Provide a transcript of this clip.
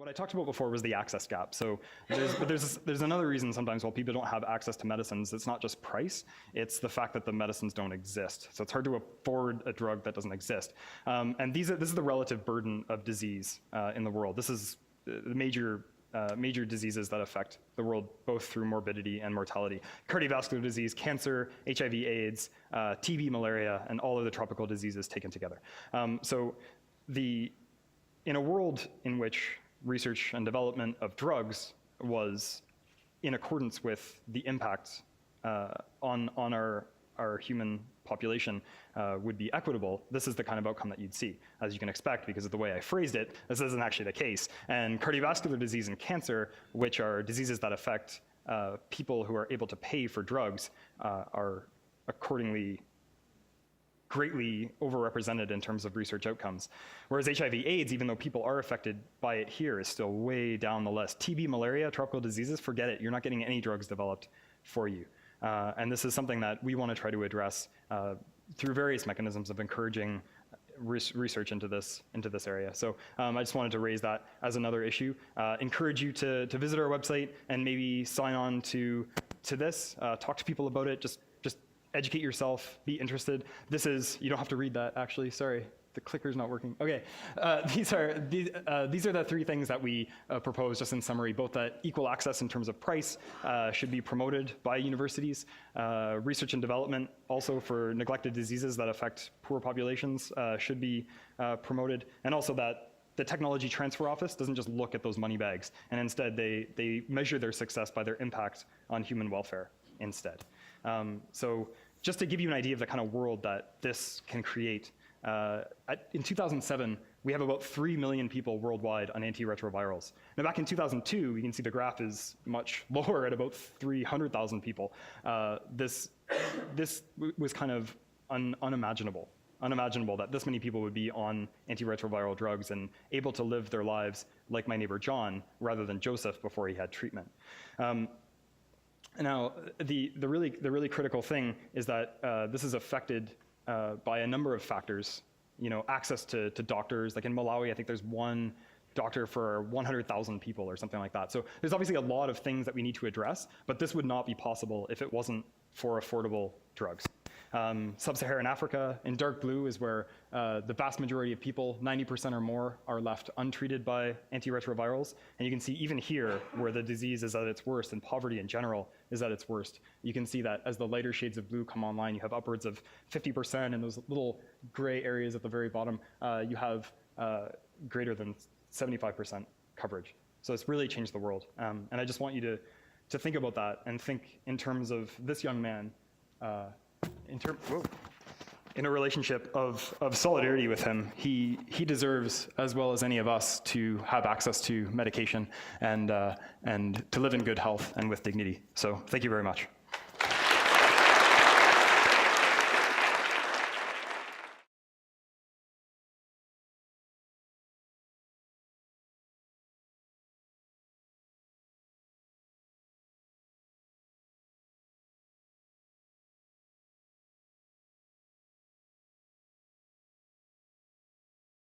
What I talked about before was the access gap. So there's another reason sometimes why people don't have access to medicines. It's not just price, it's the fact that the medicines don't exist. So it's hard to afford a drug that doesn't exist. And this is the relative burden of disease in the world. This is the major diseases that affect the world, both through morbidity and mortality. Cardiovascular disease, cancer, HIV, AIDS, TB, malaria, and all of the tropical diseases taken together. In a world in which research and development of drugs was in accordance with the impact on our human population would be equitable, this is the kind of outcome that you'd see, as you can expect, because of the way I phrased it. This isn't actually the case. And cardiovascular disease and cancer, which are diseases that affect people who are able to pay for drugs, are accordingly greatly overrepresented in terms of research outcomes. Whereas HIV/AIDS, even though people are affected by it here, is still way down the list. TB, malaria, tropical diseases, forget it. You're not getting any drugs developed for you. And this is something that we want to try to address through various mechanisms of encouraging research into this area. So I just wanted to raise that as another issue. Encourage you to visit our website and maybe sign on to this, talk to people about it, just educate yourself, be interested. You don't have to read that actually, sorry. The clicker's not working. Okay, these are the three things that we propose, just in summary, both that equal access in terms of price should be promoted by universities, research and development also for neglected diseases that affect poor populations should be promoted, and also that the Technology Transfer Office doesn't just look at those money bags, and instead they measure their success by their impact on human welfare instead. So just to give you an idea of the kind of world that this can create, in 2007, we have about 3 million people worldwide on antiretrovirals. Now back in 2002, you can see the graph is much lower at about 300,000 people. This was kind of unimaginable that this many people would be on antiretroviral drugs and able to live their lives like my neighbor John, rather than Joseph before he had treatment. Now, the really critical thing is that this is affected by a number of factors. Access to doctors. Like in Malawi, I think there's one doctor for 100,000 people or something like that. So there's obviously a lot of things that we need to address, but this would not be possible if it wasn't for affordable drugs. Sub-Saharan Africa, in dark blue, is where the vast majority of people, 90% or more, are left untreated by antiretrovirals. And you can see even here, where the disease is at its worst and poverty in general is at its worst, you can see that as the lighter shades of blue come online, you have upwards of 50%, and those little gray areas at the very bottom, you have greater than 75% coverage. So it's really changed the world. And I just want you to think about that and think in terms of this young man, in a relationship of solidarity with him. He deserves, as well as any of us, to have access to medication and to live in good health and with dignity. So thank you very much.